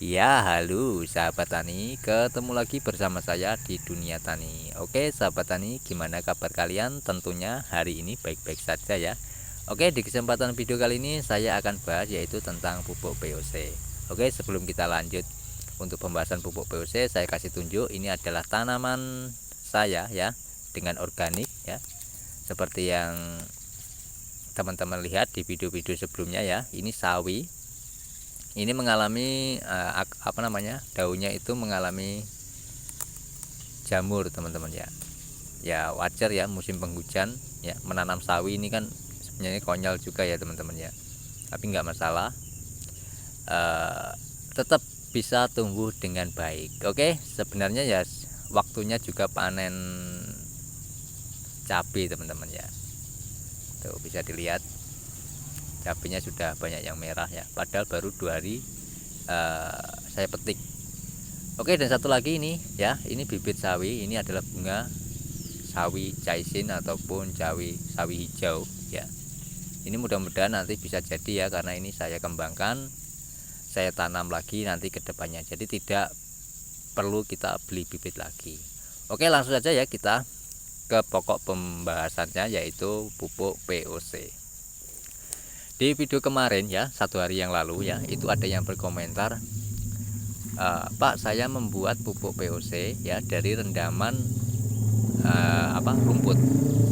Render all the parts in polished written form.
Ya, halo sahabat tani, ketemu lagi bersama saya di Dunia Tani. Oke, sahabat tani, gimana kabar kalian? Tentunya hari ini baik-baik saja ya. Oke, di kesempatan video kali ini saya akan bahas yaitu tentang pupuk POC. Oke, sebelum kita lanjut untuk pembahasan pupuk POC, saya kasih tunjuk ini adalah tanaman saya ya, dengan organik ya. Seperti yang teman-teman lihat di video-video sebelumnya ya, ini sawi. Ini mengalami daunnya itu mengalami jamur teman-teman ya. Ya wajar ya, musim penghujan ya, menanam sawi ini kan sebenarnya konyol juga ya teman-teman ya, tapi nggak masalah, tetap bisa tumbuh dengan baik. Oke, sebenarnya ya waktunya juga panen cabai teman-teman ya. Tuh bisa dilihat cabenya sudah banyak yang merah ya, padahal baru 2 hari saya petik. Oke, dan satu lagi ini ya, ini bibit sawi. Ini adalah bunga sawi caisin ataupun sawi hijau ya. Ini mudah-mudahan nanti bisa jadi ya, karena ini saya kembangkan, saya tanam lagi nanti ke depannya. Jadi tidak perlu kita beli bibit lagi. Oke, langsung saja ya kita ke pokok pembahasannya, yaitu pupuk POC. Di video kemarin ya, 1 hari yang lalu ya, itu ada yang berkomentar, Pak, saya membuat pupuk POC ya dari rendaman rumput,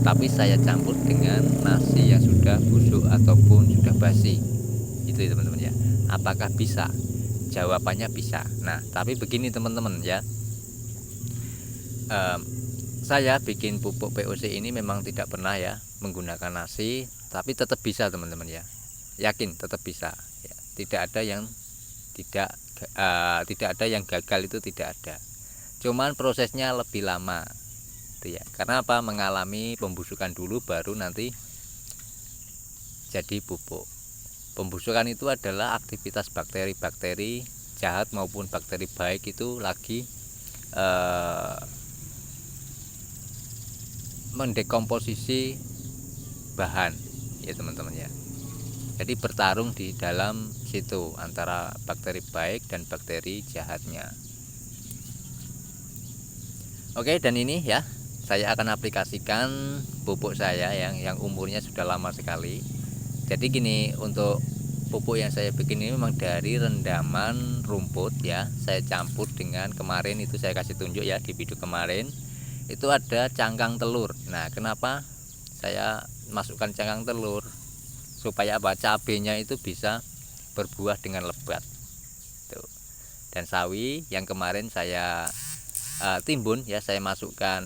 tapi saya campur dengan nasi yang sudah busuk ataupun sudah basi. Itu ya teman-teman ya. Apakah bisa? Jawabannya bisa. Nah, tapi begini teman-teman ya, saya bikin pupuk POC ini memang tidak pernah ya menggunakan nasi, tapi tetap bisa teman-teman ya. Yakin tetap bisa ya. Tidak ada yang gagal, itu tidak ada. Cuman prosesnya lebih lama gitu ya. Karena apa? Mengalami pembusukan dulu baru nanti jadi pupuk. Pembusukan itu adalah aktivitas bakteri-bakteri jahat maupun bakteri baik itu lagi mendekomposisi bahan ya teman-teman ya. Jadi bertarung di dalam situ antara bakteri baik dan bakteri jahatnya. Oke, dan ini ya, saya akan aplikasikan pupuk saya yang umurnya sudah lama sekali. Jadi gini, untuk pupuk yang saya bikin ini memang dari rendaman rumput ya. Saya campur dengan, kemarin itu saya kasih tunjuk ya di video kemarin, itu ada cangkang telur. Nah, kenapa saya masukkan cangkang telur? Supaya apa? Cabenya itu bisa berbuah dengan lebat. Tuh. Dan sawi yang kemarin saya timbun ya, saya masukkan,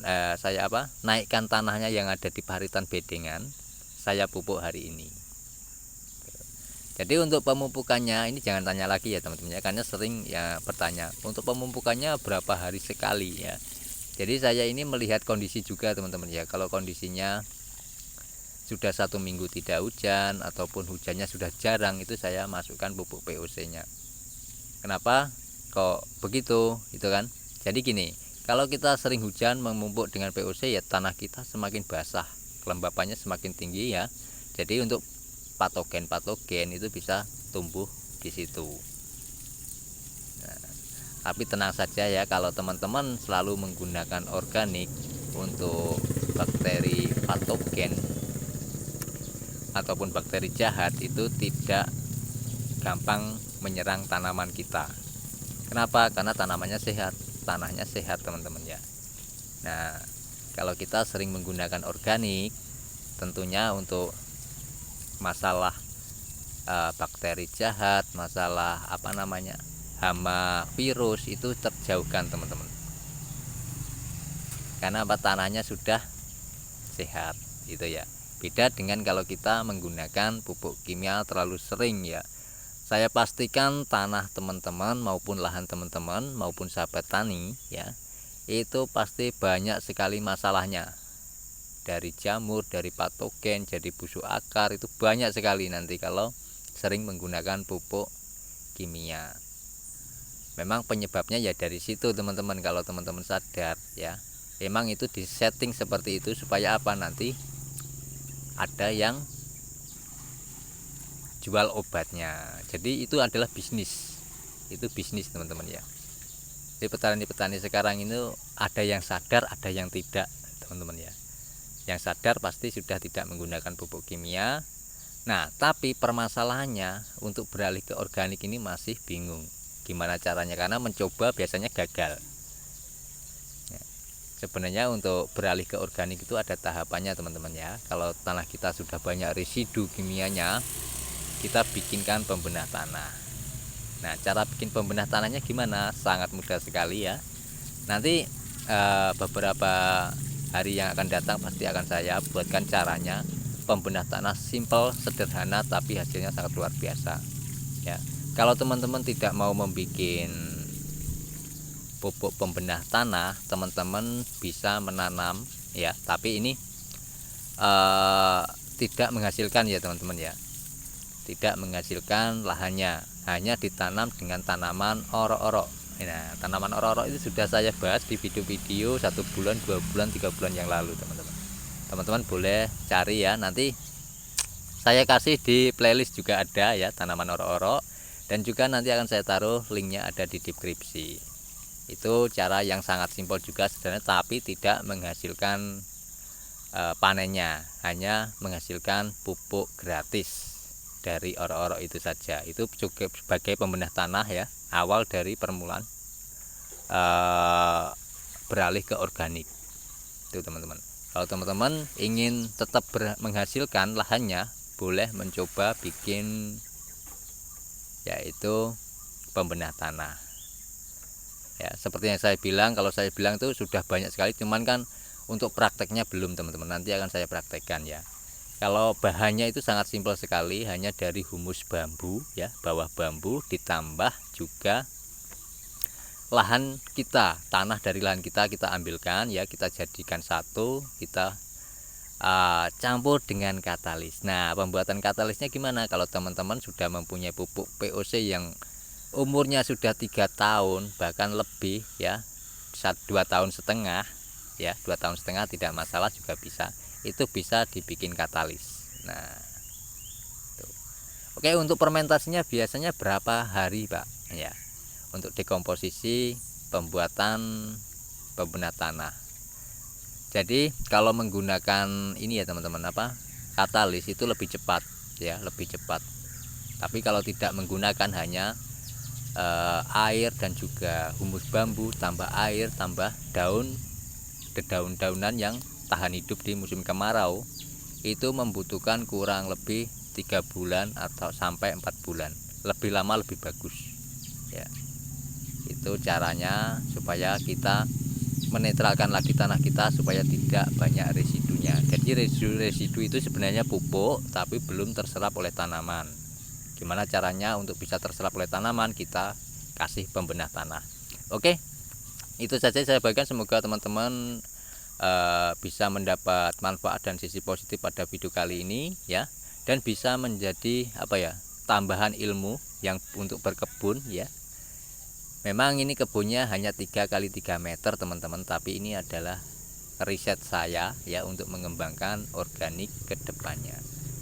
naikkan tanahnya yang ada di paritan bedengan, saya pupuk hari ini. Jadi untuk pemupukannya ini jangan tanya lagi ya teman-teman ya, karena sering ya bertanya untuk pemupukannya berapa hari sekali ya. Jadi saya ini melihat kondisi juga teman-teman ya. Kalau kondisinya sudah 1 minggu tidak hujan ataupun hujannya sudah jarang, itu saya masukkan pupuk POC nya. Kenapa kok begitu itu kan? Jadi gini, kalau kita sering hujan memupuk dengan POC ya, tanah kita semakin basah, kelembapannya semakin tinggi ya. Jadi untuk patogen itu bisa tumbuh di situ. Nah, tapi tenang saja ya, kalau teman-teman selalu menggunakan organik untuk bakteri patogen ataupun bakteri jahat, itu tidak gampang menyerang tanaman kita. Kenapa? Karena tanamannya sehat, tanahnya sehat teman-teman ya. Nah, kalau kita sering menggunakan organik, tentunya untuk masalah bakteri jahat, masalah hama, virus, itu terjauhkan teman-teman. Karena apa? Tanahnya sudah sehat gitu ya. Beda dengan kalau kita menggunakan pupuk kimia terlalu sering ya. Saya pastikan tanah teman-teman maupun lahan teman-teman maupun sahabat tani ya, itu pasti banyak sekali masalahnya. Dari jamur, dari patogen, jadi busuk akar, itu banyak sekali nanti kalau sering menggunakan pupuk kimia. Memang penyebabnya ya dari situ teman-teman, kalau teman-teman sadar ya. Emang itu disetting seperti itu supaya apa? Nanti ada yang jual obatnya. Jadi itu adalah bisnis. itu bisnis teman-teman ya. Jadi petani-petani sekarang ini ada yang sadar, ada yang tidak teman-teman ya. Yang sadar pasti sudah tidak menggunakan pupuk kimia. Nah, tapi permasalahannya untuk beralih ke organik ini masih bingung gimana caranya, karena mencoba biasanya gagal. Ya, sebenarnya untuk beralih ke organik itu ada tahapannya teman-teman ya. Kalau tanah kita sudah banyak residu kimianya, kita bikinkan pembenah tanah. Nah, cara bikin pembenah tanahnya gimana? Sangat mudah sekali ya. Nanti beberapa hari yang akan datang pasti akan saya buatkan caranya. Pembenah tanah simple, sederhana, tapi hasilnya sangat luar biasa ya. Kalau teman-teman tidak mau membuat pupuk pembenah tanah, teman-teman bisa menanam ya, tapi ini tidak menghasilkan ya teman-teman ya. Tidak menghasilkan lahannya, hanya ditanam dengan tanaman orok-orok. Nah, tanaman orok-orok itu sudah saya bahas di video-video 1 bulan, 2 bulan, 3 bulan yang lalu teman-teman. Teman-teman boleh cari ya, nanti saya kasih di playlist juga ada ya tanaman orok-orok, dan juga nanti akan saya taruh linknya ada di deskripsi. Itu cara yang sangat simpel juga sebenarnya, tapi tidak menghasilkan panennya, hanya menghasilkan pupuk gratis dari orok-orok itu saja. Itu juga sebagai pembenah tanah ya, awal dari permulaan beralih ke organik itu teman-teman. Kalau teman-teman ingin tetap menghasilkan lahannya, boleh mencoba bikin yaitu pembenah tanah ya. Seperti yang saya bilang, kalau saya bilang itu sudah banyak sekali, cuman kan untuk prakteknya belum teman-teman, nanti akan saya praktekkan ya. Kalau bahannya itu sangat simpel sekali, hanya dari humus bambu ya, bawah bambu, ditambah juga lahan kita, tanah dari lahan kita ambilkan ya, kita jadikan satu, kita campur dengan katalis. Nah, pembuatan katalisnya gimana? Kalau teman-teman sudah mempunyai pupuk POC yang umurnya sudah 3 tahun bahkan lebih ya, 2,5 tahun ya, 2,5 tahun tidak masalah juga bisa. Itu bisa dibikin katalis. Nah, tuh. Oke, untuk fermentasinya biasanya berapa hari Pak ya, untuk dekomposisi pembuatan pembenah tanah. Jadi kalau menggunakan ini ya teman-teman, katalis itu lebih cepat ya, lebih cepat. Tapi kalau tidak menggunakan, hanya air dan juga humus bambu tambah air tambah daun-daunan yang tahan hidup di musim kemarau, itu membutuhkan kurang lebih 3 bulan atau sampai 4 bulan. Lebih lama lebih bagus ya. Itu caranya supaya kita menetralkan lagi tanah kita supaya tidak banyak residunya. Jadi residu itu sebenarnya pupuk tapi belum terserap oleh tanaman. Gimana caranya untuk bisa terserap oleh tanaman? Kita kasih pembenah tanah. Oke, itu saja saya bagikan. Semoga teman-teman bisa mendapat manfaat dan sisi positif pada video kali ini ya, dan bisa menjadi tambahan ilmu yang untuk berkebun ya. Memang ini kebunnya hanya 3 kali 3 meter teman-teman, tapi ini adalah riset saya ya untuk mengembangkan organik ke depannya.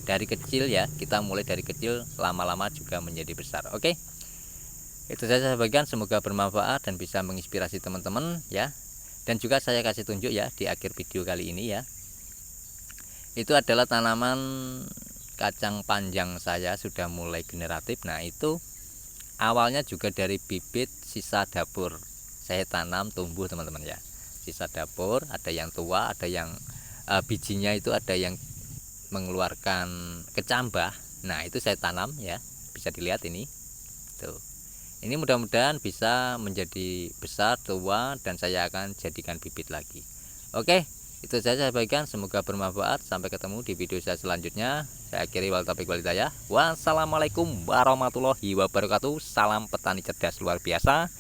Dari kecil ya, kita mulai dari kecil, lama-lama juga menjadi besar. Oke, itu saja saya bagikan, semoga bermanfaat dan bisa menginspirasi teman-teman ya. Dan juga saya kasih tunjuk ya di akhir video kali ini ya, itu adalah tanaman kacang panjang saya sudah mulai generatif. Nah, itu awalnya juga dari bibit sisa dapur saya tanam tumbuh teman-teman ya. Sisa dapur, ada yang tua, ada yang bijinya itu ada yang mengeluarkan kecambah. Nah, itu saya tanam ya, bisa dilihat ini tuh. Ini mudah-mudahan bisa menjadi besar, tua, dan saya akan jadikan bibit lagi. Oke, itu saja saya bagikan, semoga bermanfaat. Sampai ketemu di video saya selanjutnya. Saya akhiri wal taufiq wal hidayah. Wassalamualaikum warahmatullahi wabarakatuh. Salam petani cerdas luar biasa.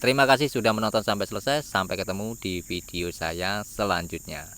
Terima kasih sudah menonton sampai selesai. Sampai ketemu di video saya selanjutnya.